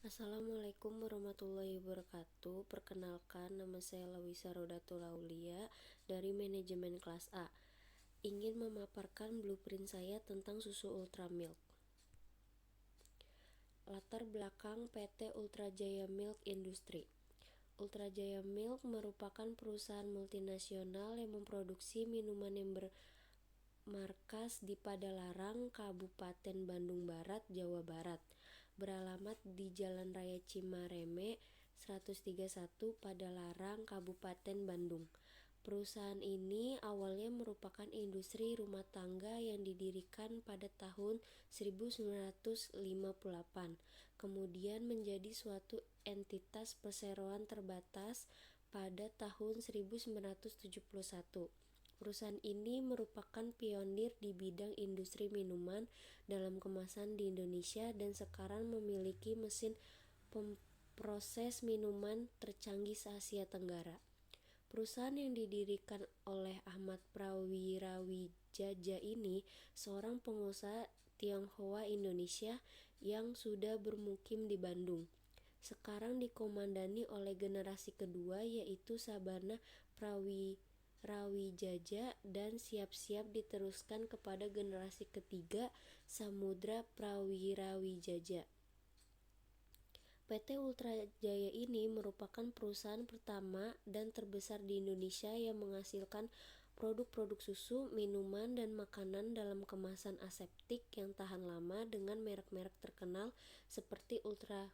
Assalamualaikum warahmatullahi wabarakatuh. Perkenalkan, nama saya Lawisa Rodatul Aulia dari manajemen kelas A. Ingin memaparkan blueprint saya tentang susu Ultra Milk. Latar belakang PT Ultra Jaya Milk Industry. Ultra Jaya Milk merupakan perusahaan multinasional yang memproduksi minuman yang bermarkas di Padalarang, Kabupaten Bandung Barat, Jawa Barat. Beralamat di Jalan Raya Cimareme 131 Padalarang, Kabupaten Bandung. Perusahaan ini awalnya merupakan industri rumah tangga yang didirikan pada tahun 1958, kemudian menjadi suatu entitas perseroan terbatas pada tahun 1971. Perusahaan ini merupakan pionir di bidang industri minuman dalam kemasan di Indonesia dan sekarang memiliki mesin pemproses minuman tercanggih se-Asia Tenggara. Perusahaan yang didirikan oleh Ahmad Prawirawijaya ini seorang pengusaha Tionghoa Indonesia yang sudah bermukim di Bandung. Sekarang dikomandani oleh generasi kedua yaitu Sabana Prawirawijaya dan siap-siap diteruskan kepada generasi ketiga Samudra Prawirawijaya. PT Ultra Jaya ini merupakan perusahaan pertama dan terbesar di Indonesia yang menghasilkan produk-produk susu, minuman, dan makanan dalam kemasan aseptik yang tahan lama dengan merek-merek terkenal seperti Ultra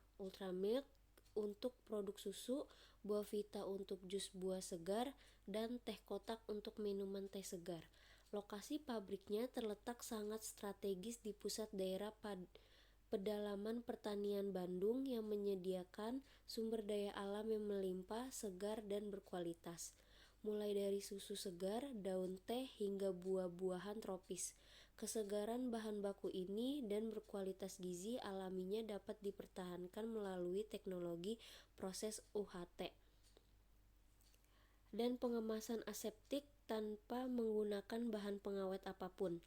Milk untuk produk susu, Buavita untuk jus buah segar, dan teh kotak untuk minuman teh segar. Lokasi pabriknya terletak sangat strategis di pusat daerah pedalaman pertanian Bandung yang menyediakan sumber daya alam yang melimpah, segar, dan berkualitas. Mulai dari susu segar, daun teh, hingga buah-buahan tropis. Kesegaran bahan baku ini dan berkualitas gizi alaminya dapat dipertahankan melalui teknologi proses UHT dan pengemasan aseptik tanpa menggunakan bahan pengawet apapun.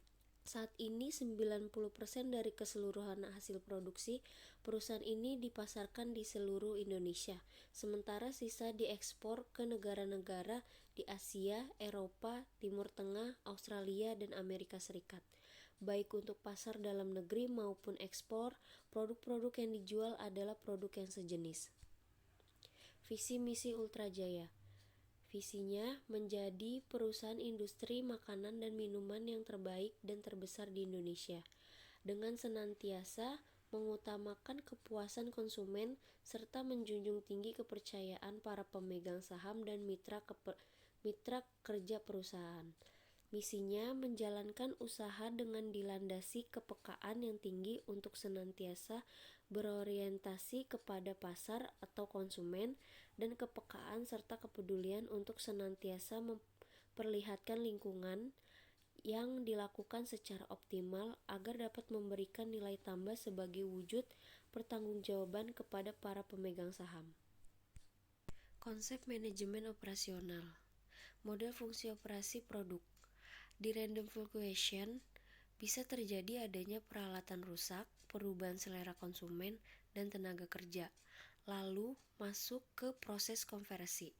Saat ini 90% dari keseluruhan hasil produksi perusahaan ini dipasarkan di seluruh Indonesia, sementara sisa diekspor ke negara-negara di Asia, Eropa, Timur Tengah, Australia, dan Amerika Serikat. Baik untuk pasar dalam negeri maupun ekspor, produk-produk yang dijual adalah produk yang sejenis. Visi misi Ultra Jaya. Visinya menjadi perusahaan industri makanan dan minuman yang terbaik dan terbesar di Indonesia, dengan senantiasa mengutamakan kepuasan konsumen serta menjunjung tinggi kepercayaan para pemegang saham dan mitra kerja perusahaan. Misinya menjalankan usaha dengan dilandasi kepekaan yang tinggi untuk senantiasa berorientasi kepada pasar atau konsumen dan kepekaan serta kepedulian untuk senantiasa memperlihatkan lingkungan yang dilakukan secara optimal agar dapat memberikan nilai tambah sebagai wujud pertanggungjawaban kepada para pemegang saham. Konsep manajemen operasional. Model fungsi operasi produk. Di random fluctuation bisa terjadi adanya peralatan rusak, perubahan selera konsumen, dan tenaga kerja. Lalu masuk ke proses konversi.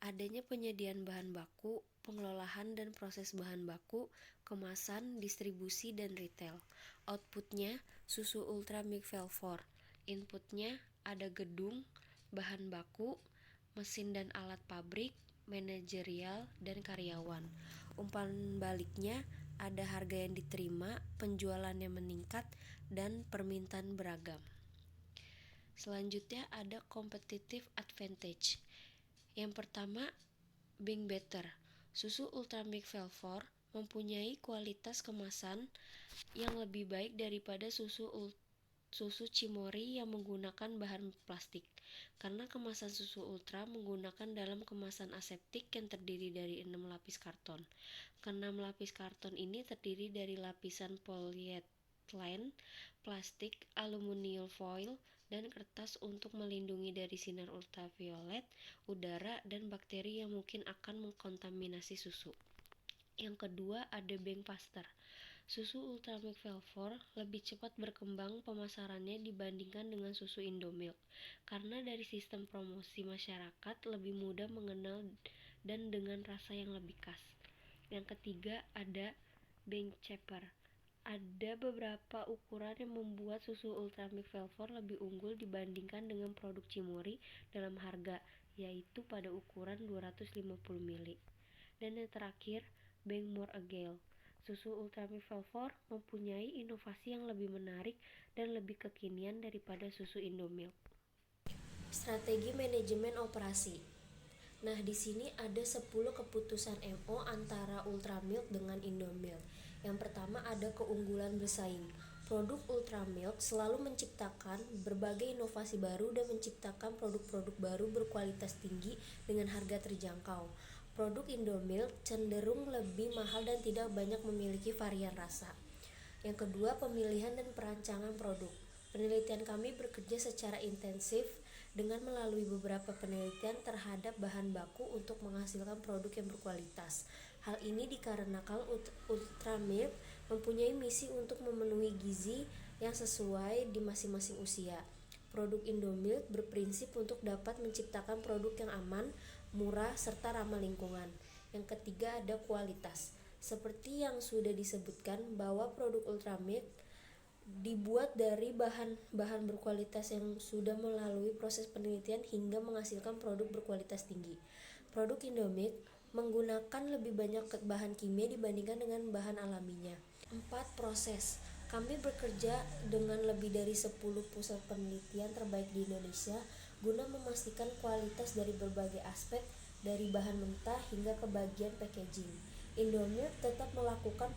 Adanya penyediaan bahan baku, pengelolaan dan proses bahan baku, kemasan, distribusi, dan retail. Outputnya susu Ultra Milk Velvor. Inputnya ada gedung, bahan baku, mesin dan alat pabrik, manajerial, dan karyawan. Umpan baliknya ada harga yang diterima, penjualannya meningkat, dan permintaan beragam. Selanjutnya ada competitive advantage. Yang pertama, being better. Susu Ultra Milk Velvor mempunyai kualitas kemasan yang lebih baik daripada susu Cimory yang menggunakan bahan plastik, karena kemasan susu Ultra menggunakan dalam kemasan aseptik yang terdiri dari 6 lapis karton. Keenam lapis karton ini terdiri dari lapisan polyethylene, plastik, aluminium foil, dan kertas untuk melindungi dari sinar ultraviolet, udara, dan bakteri yang mungkin akan mengkontaminasi susu. Yang kedua ada Bank Faster. Susu Ultramilk Velvor lebih cepat berkembang pemasarannya dibandingkan dengan susu Indomilk, karena dari sistem promosi masyarakat lebih mudah mengenal dan dengan rasa yang lebih khas. Yang ketiga ada Bank Cheaper. Ada beberapa ukuran yang membuat susu Ultramilk Velvor lebih unggul dibandingkan dengan produk Cimory dalam harga, yaitu pada ukuran 250 ml. Dan yang terakhir, Bank More Agile. Susu Ultramilk Velvor mempunyai inovasi yang lebih menarik dan lebih kekinian daripada susu Indomilk. Strategi manajemen operasi. Nah, di sini ada 10 keputusan MO antara Ultramilk dengan Indomilk. Yang pertama ada keunggulan bersaing. Produk Ultramilk selalu menciptakan berbagai inovasi baru dan menciptakan produk-produk baru berkualitas tinggi dengan harga terjangkau. Produk Indomilk cenderung lebih mahal dan tidak banyak memiliki varian rasa. Yang kedua, pemilihan dan perancangan produk. Penelitian kami bekerja secara intensif dengan melalui beberapa penelitian terhadap bahan baku untuk menghasilkan produk yang berkualitas. Hal ini dikarenakan Ultramilk mempunyai misi untuk memenuhi gizi yang sesuai di masing-masing usia. Produk Indomilk berprinsip untuk dapat menciptakan produk yang aman, murah, serta ramah lingkungan. Yang ketiga ada kualitas. Seperti yang sudah disebutkan bahwa produk Ultramilk dibuat dari bahan berkualitas yang sudah melalui proses penelitian hingga menghasilkan produk berkualitas tinggi. Produk Indomilk menggunakan lebih banyak bahan kimia dibandingkan dengan bahan alaminya. 4. Proses. Kami bekerja dengan lebih dari 10 pusat penelitian terbaik di Indonesia guna memastikan kualitas dari berbagai aspek, dari bahan mentah hingga ke bagian packaging. Indomilk tetap melakukan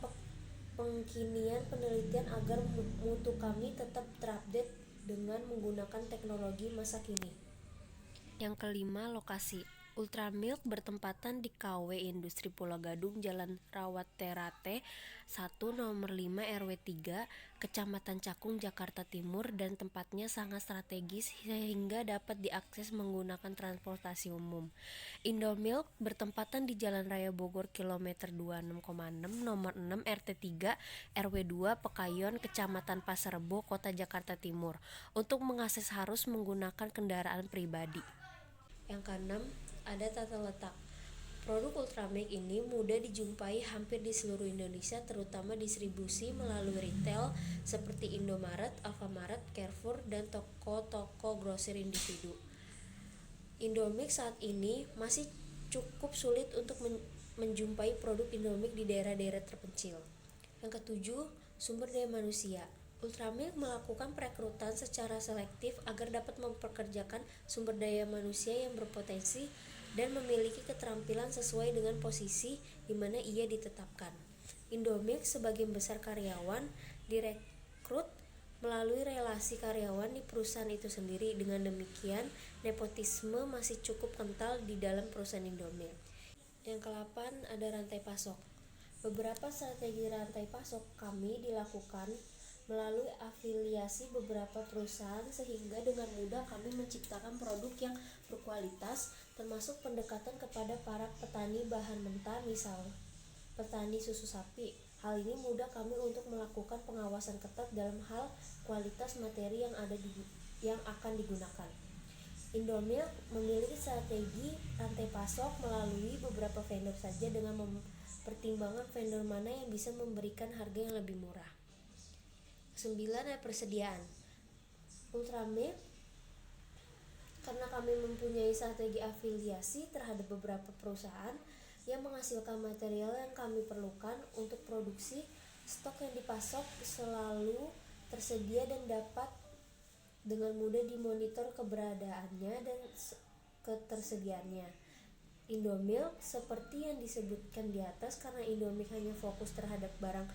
pengkinian penelitian agar mutu kami tetap terupdate dengan menggunakan teknologi masa kini. Yang kelima, lokasi. Ultramilk bertempatan di KW Industri Pulau Gadung, Jalan Rawat Terate 1 nomor 5 RW 3, Kecamatan Cakung, Jakarta Timur, dan tempatnya sangat strategis sehingga dapat diakses menggunakan transportasi umum. Indomilk bertempatan di Jalan Raya Bogor kilometer 26,6 nomor 6 RT 3 RW 2 Pekayon, Kecamatan Pasar Rebo, Kota Jakarta Timur. Untuk mengakses harus menggunakan kendaraan pribadi. Yang keenam, ada tata letak. Produk Ultramilk ini mudah dijumpai hampir di seluruh Indonesia, terutama distribusi melalui retail seperti Indomaret, Alfamart, Carrefour, dan toko-toko grosir individu. Indomilk saat ini masih cukup sulit untuk menjumpai produk Indomilk di daerah-daerah terpencil. Yang ketujuh, sumber daya manusia. Ultramilk melakukan perekrutan secara selektif agar dapat mempekerjakan sumber daya manusia yang berpotensi dan memiliki keterampilan sesuai dengan posisi di mana ia ditetapkan. Indomilk sebagian besar karyawan direkrut melalui relasi karyawan di perusahaan itu sendiri. Dengan demikian, nepotisme masih cukup kental di dalam perusahaan Indomilk. Yang ke-8 ada rantai pasok. Beberapa strategi rantai pasok kami dilakukan melalui afiliasi beberapa perusahaan sehingga dengan mudah kami menciptakan produk yang berkualitas, termasuk pendekatan kepada para petani bahan mentah, misal petani susu sapi. Hal ini mudah kami untuk melakukan pengawasan ketat dalam hal kualitas materi yang akan digunakan. Indomilk memiliki strategi rantai pasok melalui beberapa vendor saja dengan mempertimbangkan vendor mana yang bisa memberikan harga yang lebih murah. 9. Persediaan. Ultramilk, karena kami mempunyai strategi afiliasi terhadap beberapa perusahaan yang menghasilkan material yang kami perlukan untuk produksi, stok yang dipasok selalu tersedia dan dapat dengan mudah dimonitor keberadaannya dan ketersediaannya. Indomilk seperti yang disebutkan di atas, karena Indomilk hanya fokus terhadap barang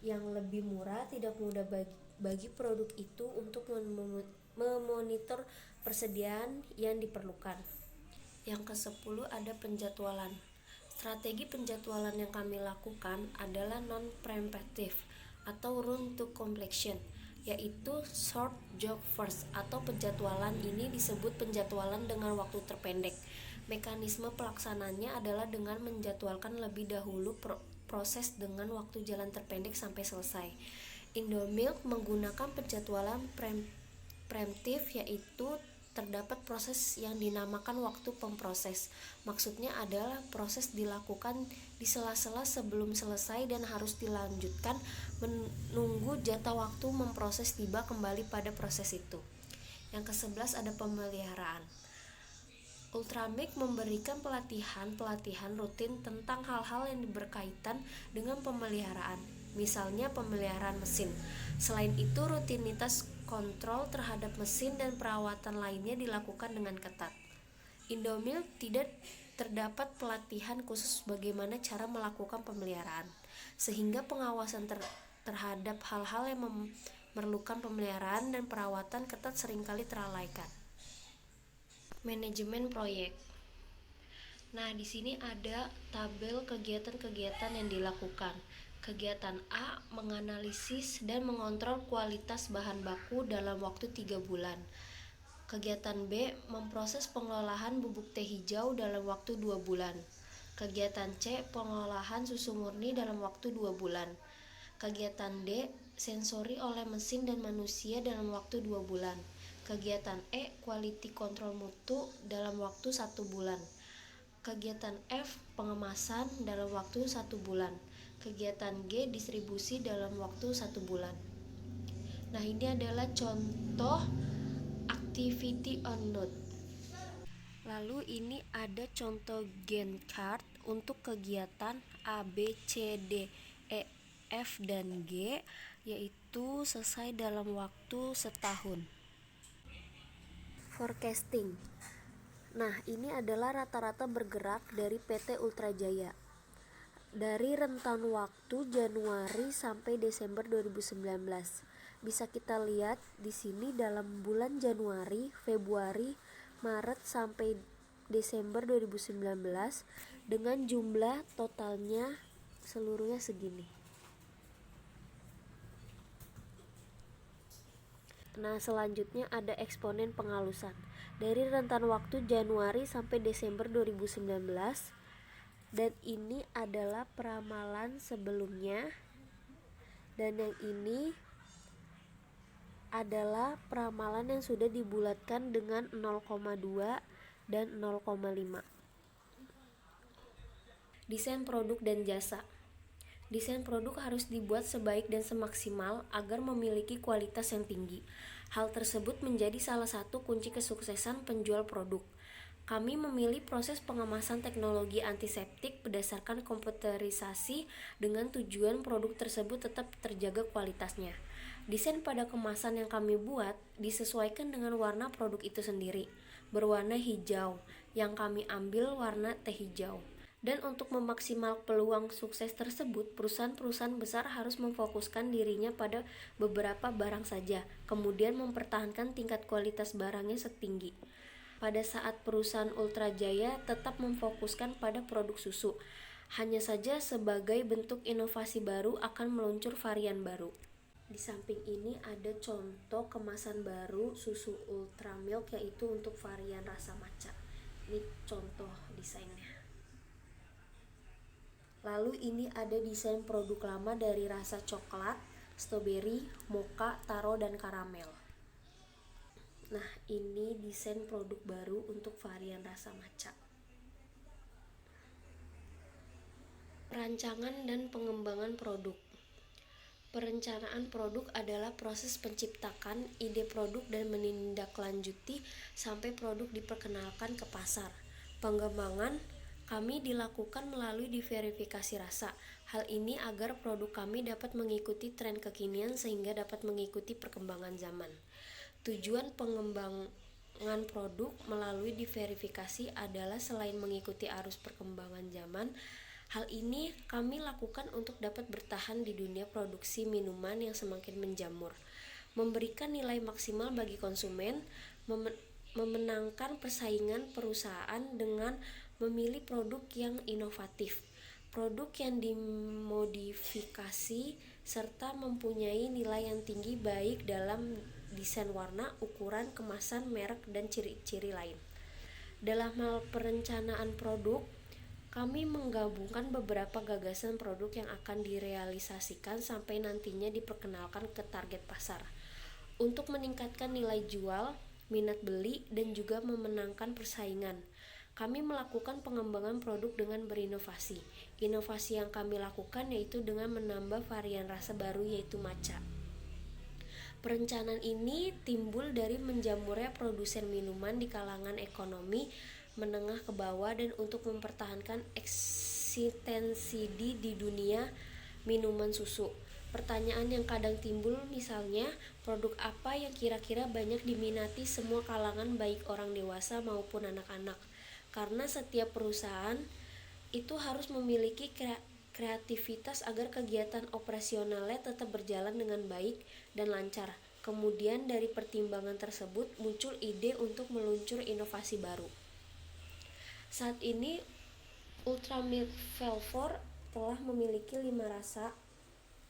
yang lebih murah, tidak mudah bagi produk itu untuk memonitor persediaan yang diperlukan. Yang ke-10 ada penjadwalan. Strategi penjadwalan yang kami lakukan adalah non-preemptive atau run to completion, yaitu short job first atau penjadwalan ini disebut penjadwalan dengan waktu terpendek. Mekanisme pelaksananya adalah dengan menjadwalkan lebih dahulu proses dengan waktu jalan terpendek sampai selesai. Indomilk menggunakan penjadwalan preemptif, yaitu terdapat proses yang dinamakan waktu pemproses. Maksudnya adalah proses dilakukan di sela-sela sebelum selesai dan harus dilanjutkan menunggu jatah waktu memproses tiba kembali pada proses itu. Yang ke-11 ada pemeliharaan. Ultramilk memberikan pelatihan rutin tentang hal-hal yang berkaitan dengan pemeliharaan, misalnya pemeliharaan mesin. Selain itu, rutinitas kontrol terhadap mesin dan perawatan lainnya dilakukan dengan ketat. Indomilk tidak terdapat pelatihan khusus bagaimana cara melakukan pemeliharaan, sehingga pengawasan terhadap hal-hal yang memerlukan pemeliharaan dan perawatan ketat seringkali terabaikan. Manajemen proyek. Nah, di sini ada tabel kegiatan-kegiatan yang dilakukan. Kegiatan A, menganalisis dan mengontrol kualitas bahan baku dalam waktu 3 bulan. Kegiatan B, memproses pengolahan bubuk teh hijau dalam waktu 2 bulan. Kegiatan C, pengolahan susu murni dalam waktu 2 bulan. Kegiatan D, sensori oleh mesin dan manusia dalam waktu 2 bulan. Kegiatan E, quality control mutu dalam waktu 1 bulan. Kegiatan F, pengemasan dalam waktu 1 bulan. Kegiatan G, distribusi dalam waktu 1 bulan. Nah, ini adalah contoh activity on note. Lalu ini ada contoh Gantt chart untuk kegiatan A, B, C, D, E, F, dan G, yaitu selesai dalam waktu setahun. Forecasting. Nah, ini adalah rata-rata bergerak dari PT Ultra Jaya. Dari rentan waktu Januari sampai Desember 2019. Bisa kita lihat di sini dalam bulan Januari, Februari, Maret sampai Desember 2019 dengan jumlah totalnya seluruhnya segini. Nah, selanjutnya ada eksponen penghalusan. Dari rentan waktu Januari sampai Desember 2019, dan ini adalah peramalan sebelumnya, dan yang ini adalah peramalan yang sudah dibulatkan dengan 0,2 dan 0,5. Desain produk dan jasa. Desain produk harus dibuat sebaik dan semaksimal agar memiliki kualitas yang tinggi. Hal tersebut menjadi salah satu kunci kesuksesan penjual produk. Kami memilih proses pengemasan teknologi antiseptik berdasarkan komputerisasi dengan tujuan produk tersebut tetap terjaga kualitasnya. Desain pada kemasan yang kami buat disesuaikan dengan warna produk itu sendiri, berwarna hijau, yang kami ambil warna teh hijau. Dan untuk memaksimal peluang sukses tersebut, perusahaan-perusahaan besar harus memfokuskan dirinya pada beberapa barang saja, kemudian mempertahankan tingkat kualitas barangnya setinggi. Pada saat perusahaan Ultra Jaya tetap memfokuskan pada produk susu, hanya saja sebagai bentuk inovasi baru akan meluncur varian baru. Di samping ini ada contoh kemasan baru susu Ultramilk, yaitu untuk varian rasa matcha. Ini contoh desainnya. Lalu ini ada desain produk lama dari rasa coklat, strawberry, mocha, taro, dan karamel. Nah, ini desain produk baru untuk varian rasa matcha. Perancangan dan pengembangan produk. Perencanaan produk adalah proses penciptakan ide produk dan menindaklanjuti sampai produk diperkenalkan ke pasar. Pengembangan kami dilakukan melalui diverifikasi rasa. Hal ini agar produk kami dapat mengikuti tren kekinian sehingga dapat mengikuti perkembangan zaman. Tujuan pengembangan produk melalui diverifikasi adalah selain mengikuti arus perkembangan zaman, hal ini kami lakukan untuk dapat bertahan di dunia produksi minuman yang semakin menjamur, memberikan nilai maksimal bagi konsumen, memenangkan persaingan perusahaan dengan memilih produk yang inovatif, produk yang dimodifikasi, serta mempunyai nilai yang tinggi baik dalam desain warna, ukuran, kemasan, merek, dan ciri-ciri lain. Dalam hal perencanaan produk, Kami menggabungkan beberapa gagasan produk yang akan direalisasikan sampai nantinya diperkenalkan ke target pasar. Untuk meningkatkan nilai jual, minat beli, dan juga memenangkan persaingan, kami melakukan pengembangan produk dengan berinovasi. Inovasi yang kami lakukan yaitu dengan menambah varian rasa baru yaitu matcha. Perencanaan ini timbul dari menjamurnya produsen minuman di kalangan ekonomi menengah ke bawah dan untuk mempertahankan eksistensi di dunia minuman susu. Pertanyaan yang kadang timbul misalnya, produk apa yang kira-kira banyak diminati semua kalangan baik orang dewasa maupun anak-anak? Karena setiap perusahaan itu harus memiliki kreativitas agar kegiatan operasionalnya tetap berjalan dengan baik dan lancar. Kemudian dari pertimbangan tersebut muncul ide untuk meluncur inovasi baru. Saat ini Ultra Milk Flavor telah memiliki 5 rasa,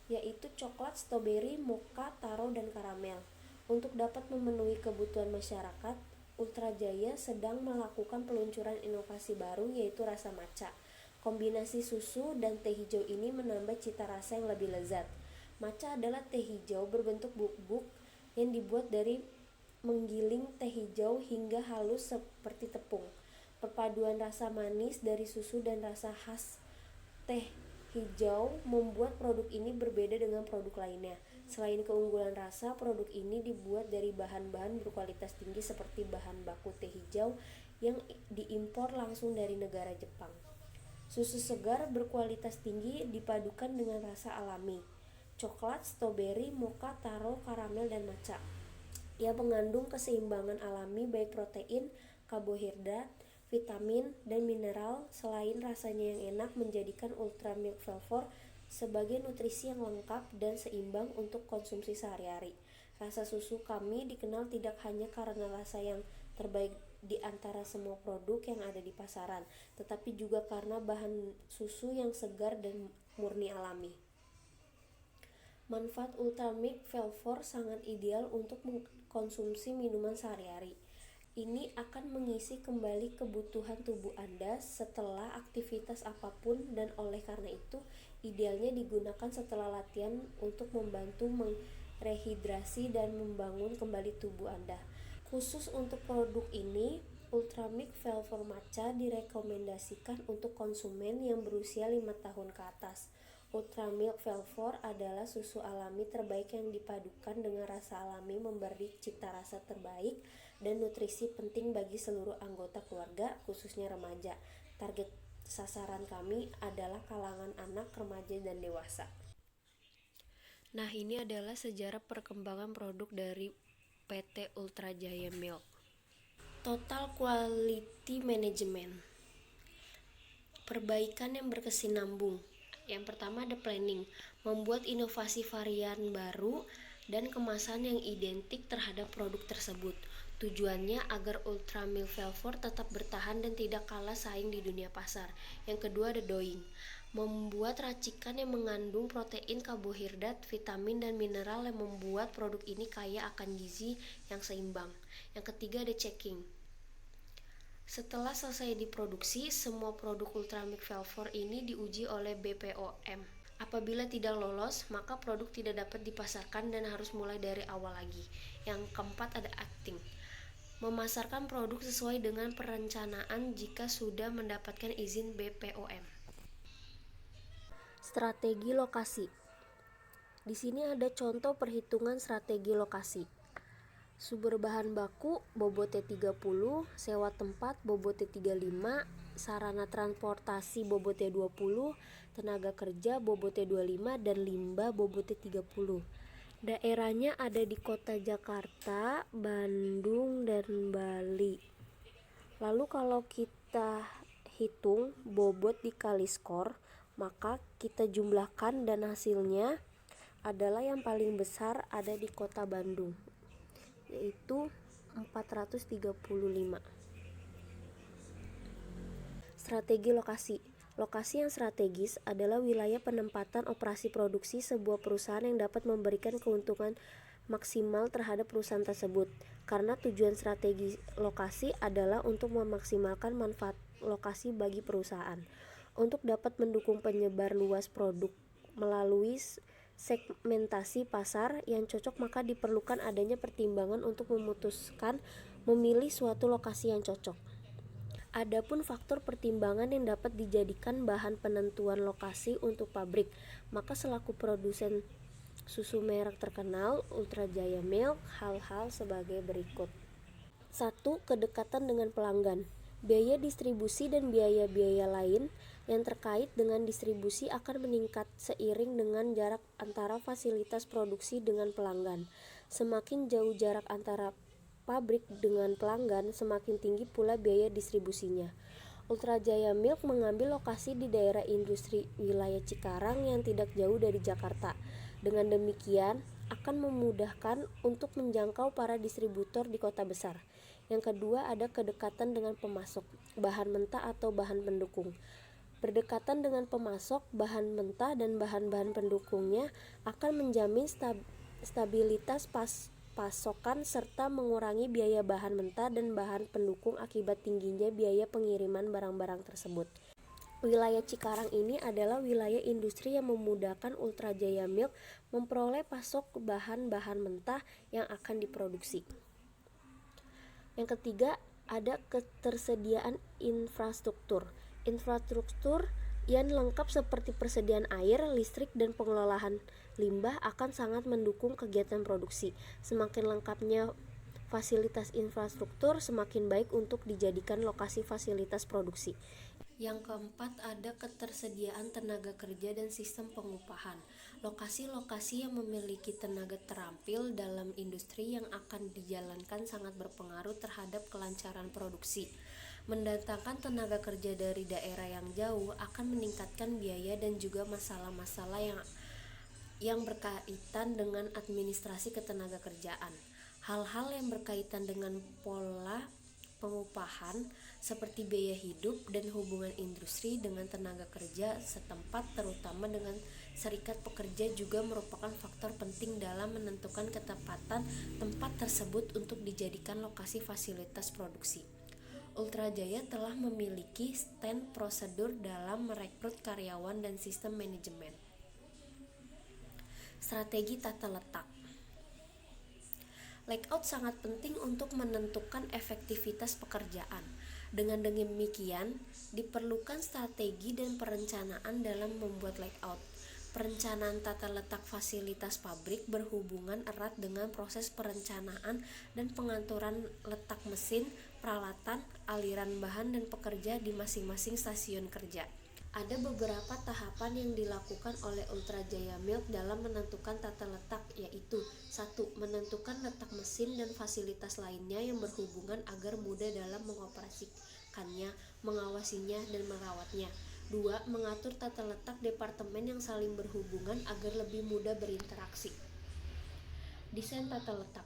yaitu coklat, stroberi, mocha, taro, dan karamel. Untuk dapat memenuhi kebutuhan masyarakat, Ultra Jaya sedang melakukan peluncuran inovasi baru yaitu rasa matcha. Kombinasi susu dan teh hijau ini menambah cita rasa yang lebih lezat. Matcha adalah teh hijau berbentuk bubuk yang dibuat dari menggiling teh hijau hingga halus seperti tepung. Perpaduan rasa manis dari susu dan rasa khas teh hijau membuat produk ini berbeda dengan produk lainnya. Selain keunggulan rasa, produk ini dibuat dari bahan-bahan berkualitas tinggi seperti bahan baku teh hijau yang diimpor langsung dari negara Jepang. Susu segar berkualitas tinggi dipadukan dengan rasa alami, coklat, stroberi, mocha, taro, karamel, dan matcha. Ia mengandung keseimbangan alami baik protein, karbohidrat, vitamin, dan mineral. Selain rasanya yang enak, menjadikan Ultra Milk Flavor sebagai nutrisi yang lengkap dan seimbang untuk konsumsi sehari-hari. Rasa susu kami dikenal tidak hanya karena rasa yang terbaik di antara semua produk yang ada di pasaran, tetapi juga karena bahan susu yang segar dan murni alami. Manfaat Ultra Milk Flavor sangat ideal untuk mengkonsumsi minuman sehari-hari. Ini akan mengisi kembali kebutuhan tubuh Anda setelah aktivitas apapun dan oleh karena itu idealnya digunakan setelah latihan untuk membantu merehidrasi dan membangun kembali tubuh Anda. Khusus untuk produk ini, Ultra Milk Flavor Matcha direkomendasikan untuk konsumen yang berusia 5 tahun ke atas. Ultra Milk Flavor adalah susu alami terbaik yang dipadukan dengan rasa alami memberi cita rasa terbaik dan nutrisi penting bagi seluruh anggota keluarga, khususnya remaja. Target sasaran kami adalah kalangan anak, remaja, dan dewasa. Nah, ini adalah sejarah perkembangan produk dari PT Ultra Jaya Milk. Total Quality Management. Perbaikan yang berkesinambung. Yang pertama ada planning, membuat inovasi varian baru dan kemasan yang identik terhadap produk tersebut. Tujuannya agar Ultra Milk Flavor tetap bertahan dan tidak kalah saing di dunia pasar. Yang kedua ada dowing, membuat racikan yang mengandung protein, karbohidrat, vitamin, dan mineral yang membuat produk ini kaya akan gizi yang seimbang. Yang ketiga ada checking. Setelah selesai diproduksi, semua produk Ultra Milk Flavor ini diuji oleh BPOM. Apabila tidak lolos, maka produk tidak dapat dipasarkan dan harus mulai dari awal lagi. Yang keempat ada acting, memasarkan produk sesuai dengan perencanaan jika sudah mendapatkan izin BPOM. Strategi lokasi. Di sini ada contoh perhitungan strategi lokasi. Sumber bahan baku bobotnya 30, sewa tempat bobotnya 35, sarana transportasi bobotnya 20, tenaga kerja bobotnya 25, dan limbah bobotnya 30. Daerahnya ada di kota Jakarta, Bandung, dan Bali. Lalu kalau kita hitung bobot dikali skor, maka kita jumlahkan dan hasilnya adalah yang paling besar ada di kota Bandung, yaitu 435. Strategi lokasi. Lokasi yang strategis adalah wilayah penempatan operasi produksi sebuah perusahaan yang dapat memberikan keuntungan maksimal terhadap perusahaan tersebut. Karena tujuan strategi lokasi adalah untuk memaksimalkan manfaat lokasi bagi perusahaan. untuk dapat mendukung penyebar luas produk melalui segmentasi pasar yang cocok, maka diperlukan adanya pertimbangan untuk memutuskan memilih suatu lokasi yang cocok. Adapun faktor pertimbangan yang dapat dijadikan bahan penentuan lokasi untuk pabrik, maka selaku produsen susu merek terkenal Ultra Jaya Milk, hal-hal sebagai berikut. 1. Kedekatan dengan pelanggan. Biaya distribusi dan biaya-biaya lain yang terkait dengan distribusi akan meningkat seiring dengan jarak antara fasilitas produksi dengan pelanggan. Semakin jauh jarak antara pabrik dengan pelanggan, semakin tinggi pula biaya distribusinya. Ultra Jaya Milk mengambil lokasi di daerah industri wilayah Cikarang yang tidak jauh dari Jakarta. Dengan demikian, akan memudahkan untuk menjangkau para distributor di kota besar. Yang kedua, ada kedekatan dengan pemasok, bahan mentah atau bahan pendukung. Berdekatan dengan pemasok, bahan mentah dan bahan-bahan pendukungnya akan menjamin stabilitas pasokan serta mengurangi biaya bahan mentah dan bahan pendukung akibat tingginya biaya pengiriman barang-barang tersebut. Wilayah Cikarang ini adalah wilayah industri yang memudahkan Ultra Jaya Milk memperoleh pasok bahan-bahan mentah yang akan diproduksi. Yang ketiga, ada ketersediaan infrastruktur. Infrastruktur yang lengkap seperti persediaan air, listrik, dan pengelolaan limbah akan sangat mendukung kegiatan produksi. Semakin lengkapnya fasilitas infrastruktur, semakin baik untuk dijadikan lokasi fasilitas produksi. Yang keempat, ada ketersediaan tenaga kerja dan sistem pengupahan. Lokasi-lokasi yang memiliki tenaga terampil dalam industri yang akan dijalankan sangat berpengaruh terhadap kelancaran produksi. Mendatangkan tenaga kerja dari daerah yang jauh akan meningkatkan biaya dan juga masalah-masalah yang berkaitan dengan administrasi ketenaga kerjaan. Hal-hal yang berkaitan dengan pola pengupahan seperti biaya hidup dan hubungan industri dengan tenaga kerja setempat, terutama dengan serikat pekerja, juga merupakan faktor penting dalam menentukan ketepatan tempat tersebut untuk dijadikan lokasi fasilitas produksi. Ultra Jaya telah memiliki stand prosedur dalam merekrut karyawan dan sistem manajemen. Strategi tata letak. Layout sangat penting untuk menentukan efektivitas pekerjaan. Dengan demikian, diperlukan strategi dan perencanaan dalam membuat layout. Perencanaan tata letak fasilitas pabrik berhubungan erat dengan proses perencanaan dan pengaturan letak mesin, peralatan, aliran bahan, dan pekerja di masing-masing stasiun kerja. Ada beberapa tahapan yang dilakukan oleh Ultra Jaya Milk dalam menentukan tata letak, yaitu 1. Menentukan letak mesin dan fasilitas lainnya yang berhubungan agar mudah dalam mengoperasikannya, mengawasinya, dan merawatnya. 2. Mengatur tata letak departemen yang saling berhubungan agar lebih mudah berinteraksi. Desain tata letak.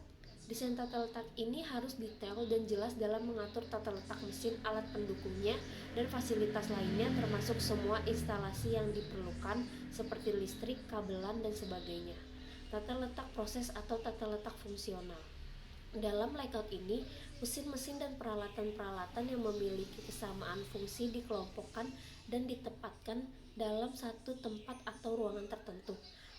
Desain tata letak ini harus detail dan jelas dalam mengatur tata letak mesin, alat pendukungnya, dan fasilitas lainnya, termasuk semua instalasi yang diperlukan seperti listrik, kabelan, dan sebagainya. Tata letak proses atau tata letak fungsional. Dalam layout ini, mesin-mesin dan peralatan-peralatan yang memiliki kesamaan fungsi dikelompokkan dan ditempatkan dalam satu tempat atau ruangan tertentu.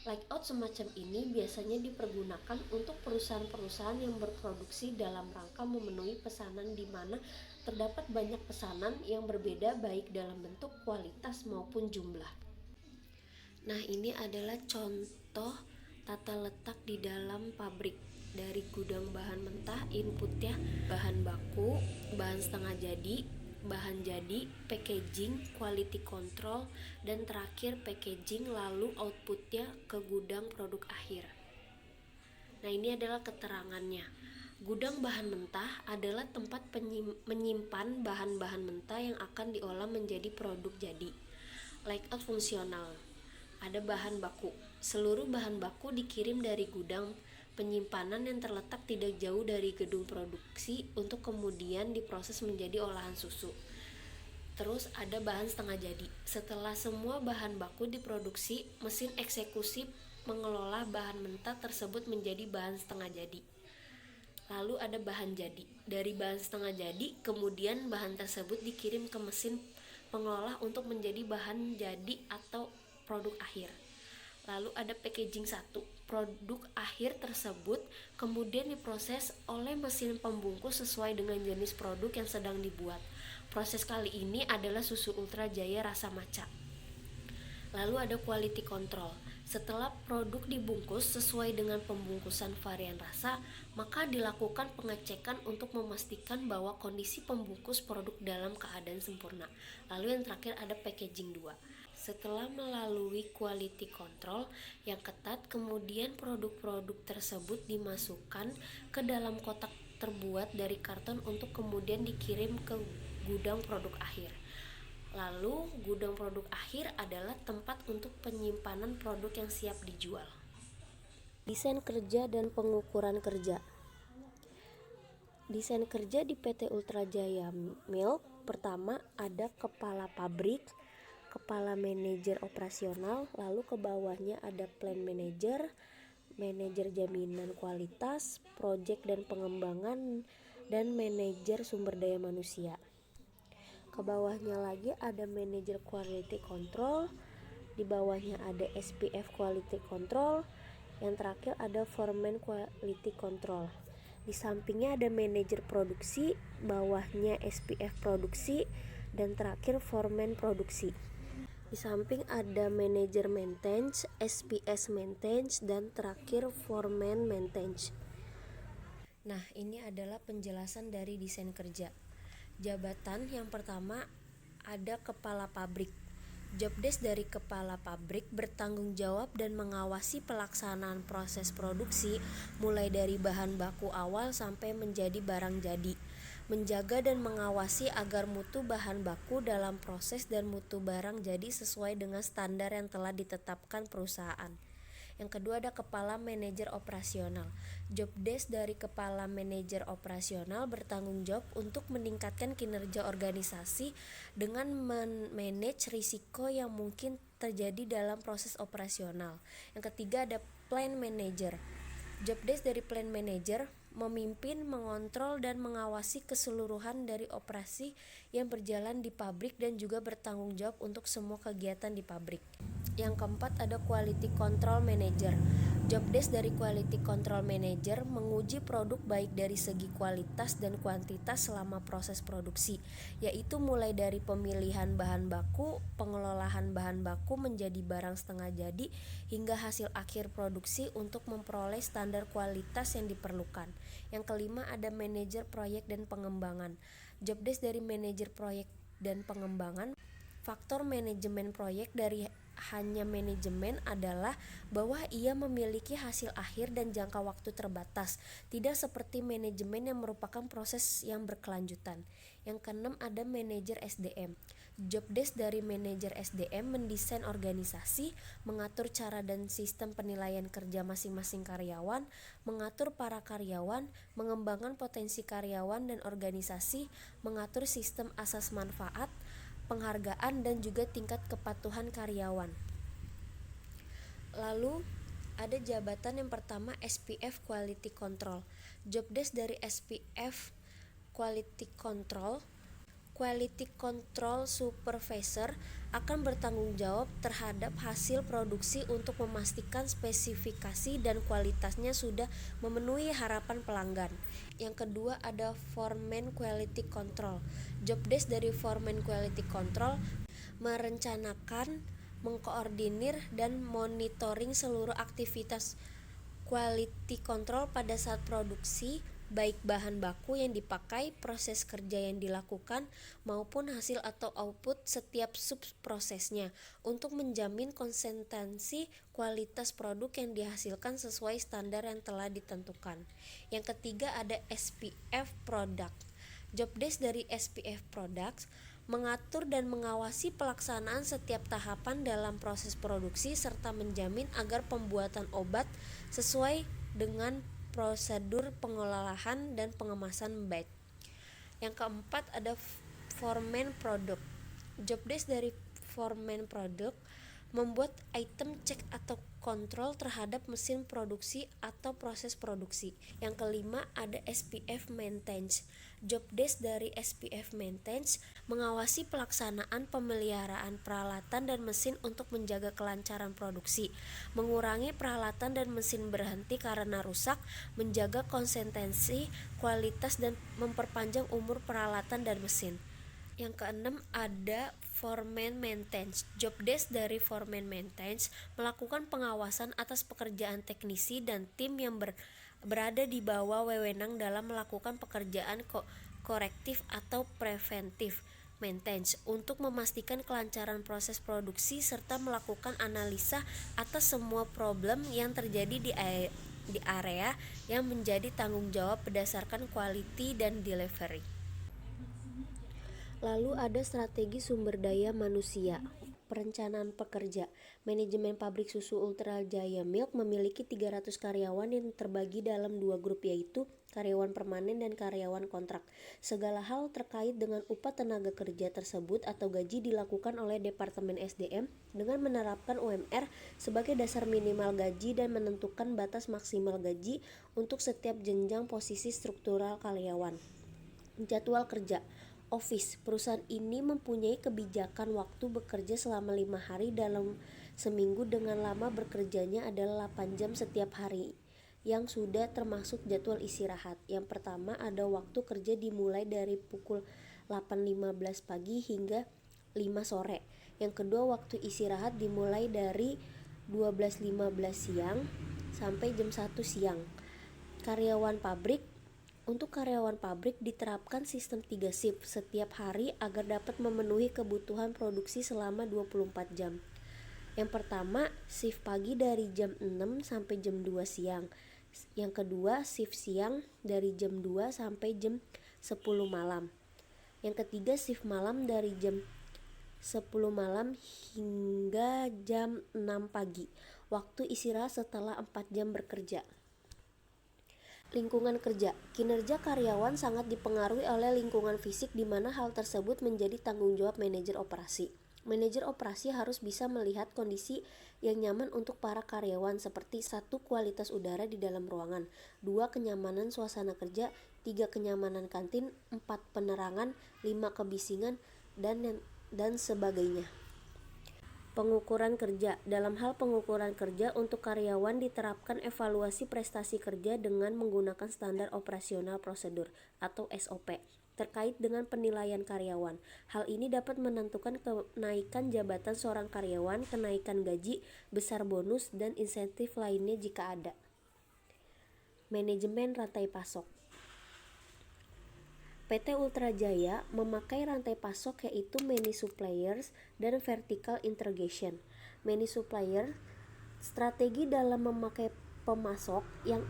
Layout semacam ini biasanya dipergunakan untuk perusahaan-perusahaan yang berproduksi dalam rangka memenuhi pesanan di mana terdapat banyak pesanan yang berbeda baik dalam bentuk, kualitas, maupun jumlah. Nah, ini adalah contoh tata letak di dalam pabrik. Dari gudang bahan mentah, inputnya bahan baku, bahan setengah jadi, bahan jadi, packaging, quality control, dan terakhir packaging, lalu outputnya ke gudang produk akhir. Nah, ini adalah keterangannya. Gudang bahan mentah adalah tempat menyimpan bahan-bahan mentah yang akan diolah menjadi produk jadi. Layout fungsional. Ada bahan baku. Seluruh bahan baku dikirim dari gudang penyimpanan yang terletak tidak jauh dari gedung produksi untuk kemudian diproses menjadi olahan susu. Terus ada bahan setengah jadi. Setelah semua bahan baku diproduksi, mesin eksekusi mengelola bahan mentah tersebut menjadi bahan setengah jadi. Lalu ada bahan jadi. Dari bahan setengah jadi, kemudian bahan tersebut dikirim ke mesin pengolah untuk menjadi bahan jadi atau produk akhir. Lalu ada packaging 1. Produk akhir tersebut kemudian diproses oleh mesin pembungkus sesuai dengan jenis produk yang sedang dibuat. Proses kali ini adalah susu Ultra Jaya rasa matcha. Lalu ada quality control. Setelah produk dibungkus sesuai dengan pembungkusan varian rasa, maka dilakukan pengecekan untuk memastikan bahwa kondisi pembungkus produk dalam keadaan sempurna. Lalu yang terakhir ada packaging 2. Setelah melalui quality control yang ketat, kemudian produk-produk tersebut dimasukkan ke dalam kotak terbuat dari karton untuk kemudian dikirim ke gudang produk akhir. Lalu, gudang produk akhir adalah tempat untuk penyimpanan produk yang siap dijual. Desain kerja dan pengukuran kerja. Desain kerja di PT Ultra Jaya Milk, pertama ada kepala pabrik, kepala manajer operasional, lalu ke bawahnya ada plant manager, manajer jaminan kualitas, project dan pengembangan, dan manajer sumber daya manusia. Ke bawahnya lagi ada manajer quality control, di bawahnya ada SPF quality control, yang terakhir ada foreman quality control. Di sampingnya ada manajer produksi, bawahnya SPF produksi, dan terakhir foreman produksi. Di samping ada manajer maintenance, SPS maintenance, dan terakhir foreman maintenance. Nah, ini adalah penjelasan dari desain kerja. Jabatan yang pertama ada kepala pabrik. Job desk dari kepala pabrik bertanggung jawab dan mengawasi pelaksanaan proses produksi mulai dari bahan baku awal sampai menjadi barang jadi. Menjaga dan mengawasi agar mutu bahan baku dalam proses dan mutu barang jadi sesuai dengan standar yang telah ditetapkan perusahaan. Yang kedua ada kepala manajer operasional. Job desk dari kepala manajer operasional bertanggung jawab untuk meningkatkan kinerja organisasi dengan manage risiko yang mungkin terjadi dalam proses operasional. Yang ketiga ada plant manager. Job desk dari plant manager memimpin, mengontrol, dan mengawasi keseluruhan dari operasi yang berjalan di pabrik dan juga bertanggung jawab untuk semua kegiatan di pabrik. Yang keempat ada quality control manager. Job desk dari quality control manager menguji produk baik dari segi kualitas dan kuantitas selama proses produksi, yaitu mulai dari pemilihan bahan baku, pengelolaan bahan baku menjadi barang setengah jadi, hingga hasil akhir produksi untuk memperoleh standar kualitas yang diperlukan. Yang kelima ada manajer proyek dan pengembangan. Job desk dari manajer proyek dan pengembangan. Faktor manajemen proyek dari hanya manajemen adalah bahwa ia memiliki hasil akhir dan jangka waktu terbatas, tidak seperti manajemen yang merupakan proses yang berkelanjutan. Yang keenam ada manajer SDM. Job desk dari manajer SDM mendesain organisasi, mengatur cara dan sistem penilaian kerja masing-masing karyawan, mengatur para karyawan, mengembangkan potensi karyawan dan organisasi, mengatur sistem asas manfaat, penghargaan, dan juga tingkat kepatuhan karyawan. Lalu ada jabatan yang pertama SPF Quality Control. Job desk dari SPF Quality Control Supervisor akan bertanggung jawab terhadap hasil produksi untuk memastikan spesifikasi dan kualitasnya sudah memenuhi harapan pelanggan. Yang kedua ada Foreman Quality Control. Job desk dari Foreman Quality Control merencanakan, mengkoordinir, dan monitoring seluruh aktivitas quality control pada saat produksi, baik bahan baku yang dipakai, proses kerja yang dilakukan, maupun hasil atau output setiap subprosesnya untuk menjamin konsistensi kualitas produk yang dihasilkan sesuai standar yang telah ditentukan. Yang ketiga ada SPF Product. Job desk dari SPF Products mengatur dan mengawasi pelaksanaan setiap tahapan dalam proses produksi serta menjamin agar pembuatan obat sesuai dengan prosedur pengolahan dan pengemasan baik. Yang keempat ada Foreman Product. Job desk dari Foreman Product membuat item cek atau kontrol terhadap mesin produksi atau proses produksi. Yang kelima ada SPF maintenance. Job desk dari SPF maintenance mengawasi pelaksanaan pemeliharaan peralatan dan mesin untuk menjaga kelancaran produksi, mengurangi peralatan dan mesin berhenti karena rusak, menjaga konsistensi, kualitas dan memperpanjang umur peralatan dan mesin. Yang keenam ada foreman maintenance. Job desk dari foreman maintenance melakukan pengawasan atas pekerjaan teknisi dan tim yang berada di bawah wewenang dalam melakukan pekerjaan korektif atau preventif maintenance untuk memastikan kelancaran proses produksi serta melakukan analisa atas semua problem yang terjadi di area yang menjadi tanggung jawab berdasarkan quality dan delivery. Lalu ada strategi sumber daya manusia. Perencanaan pekerja. Manajemen pabrik susu Ultra Jaya Milk memiliki 300 karyawan yang terbagi dalam 2 grup, yaitu karyawan permanen dan karyawan kontrak. Segala hal terkait dengan upah tenaga kerja tersebut atau gaji dilakukan oleh Departemen SDM dengan menerapkan UMR sebagai dasar minimal gaji dan menentukan batas maksimal gaji untuk setiap jenjang posisi struktural karyawan. Jadwal kerja. Office. Perusahaan ini mempunyai kebijakan waktu bekerja selama 5 hari dalam seminggu dengan lama bekerjanya adalah 8 jam setiap hari yang sudah termasuk jadwal istirahat. Yang pertama ada waktu kerja dimulai dari pukul 8.15 pagi hingga 5 sore. Yang kedua waktu istirahat dimulai dari 12.15 siang sampai jam 1 siang. Karyawan pabrik. Untuk karyawan pabrik diterapkan sistem 3 shift setiap hari agar dapat memenuhi kebutuhan produksi selama 24 jam. Yang pertama, shift pagi dari jam 6 sampai jam 2 siang. Yang kedua, shift siang dari jam 2 sampai jam 10 malam. Yang ketiga, shift malam dari jam 10 malam hingga jam 6 pagi. Waktu istirahat setelah 4 jam bekerja. Lingkungan kerja. Kinerja karyawan sangat dipengaruhi oleh lingkungan fisik di mana hal tersebut menjadi tanggung jawab manajer operasi. Manajer operasi harus bisa melihat kondisi yang nyaman untuk para karyawan seperti 1. Kualitas udara di dalam ruangan, 2. Kenyamanan suasana kerja, 3. Kenyamanan kantin, 4. Penerangan, 5. Kebisingan, dan sebagainya. Pengukuran kerja. Dalam hal pengukuran kerja untuk karyawan diterapkan evaluasi prestasi kerja dengan menggunakan standar operasional prosedur atau SOP terkait dengan penilaian karyawan. Hal ini dapat menentukan kenaikan jabatan seorang karyawan, kenaikan gaji, besar bonus, dan insentif lainnya jika ada. Manajemen rantai pasok. PT Ultra Jaya memakai rantai pasok yaitu many suppliers dan vertical integration. Many supplier strategi dalam memakai pemasok yang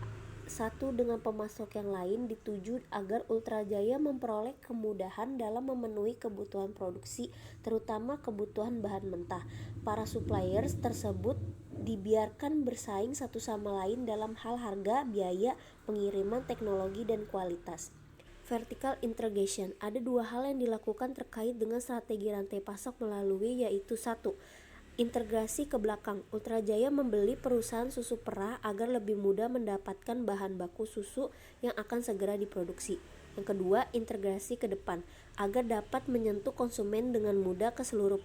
satu dengan pemasok yang lain dituju agar Ultra Jaya memperoleh kemudahan dalam memenuhi kebutuhan produksi, terutama kebutuhan bahan mentah. Para suppliers tersebut dibiarkan bersaing satu sama lain dalam hal harga, biaya, pengiriman, teknologi, dan kualitas. Vertical integration. Ada 2 hal yang dilakukan terkait dengan strategi rantai pasok melalui yaitu 1. Integrasi ke belakang. Ultra Jaya membeli perusahaan susu perah agar lebih mudah mendapatkan bahan baku susu yang akan segera diproduksi. Yang kedua, integrasi ke depan agar dapat menyentuh konsumen dengan mudah ke seluruh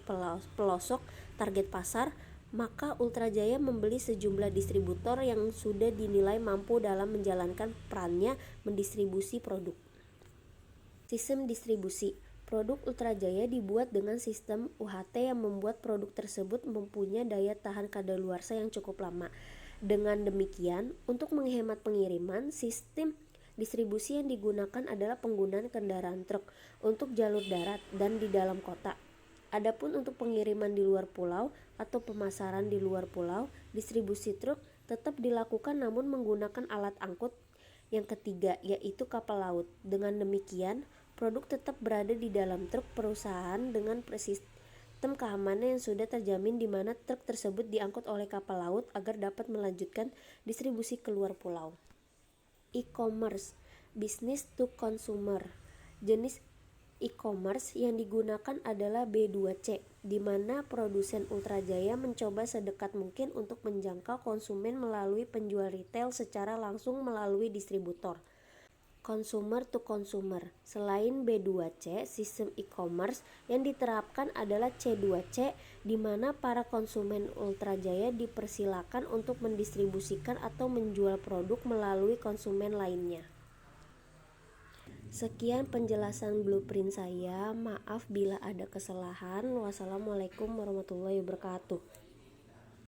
pelosok target pasar. Maka Ultra Jaya membeli sejumlah distributor yang sudah dinilai mampu dalam menjalankan perannya mendistribusi produk. Sistem distribusi. Produk Ultra Jaya dibuat dengan sistem UHT yang membuat produk tersebut mempunyai daya tahan kadaluarsa yang cukup lama. Dengan demikian, untuk menghemat pengiriman, sistem distribusi yang digunakan adalah penggunaan kendaraan truk untuk jalur darat dan di dalam kota. Adapun untuk pengiriman di luar pulau atau pemasaran di luar pulau, distribusi truk tetap dilakukan namun menggunakan alat angkut. Yang ketiga, yaitu kapal laut. Dengan demikian, produk tetap berada di dalam truk perusahaan dengan sistem keamanan yang sudah terjamin di mana truk tersebut diangkut oleh kapal laut agar dapat melanjutkan distribusi ke luar pulau. E-commerce, business to consumer. Jenis e-commerce yang digunakan adalah B2C, di mana produsen Ultrajaya mencoba sedekat mungkin untuk menjangkau konsumen melalui penjual retail secara langsung melalui distributor. Consumer to consumer. Selain B2C, sistem e-commerce yang diterapkan adalah C2C, di mana para konsumen Ultrajaya dipersilakan untuk mendistribusikan atau menjual produk melalui konsumen lainnya. Sekian penjelasan blueprint saya. Maaf bila ada kesalahan. Wassalamualaikum warahmatullahi wabarakatuh.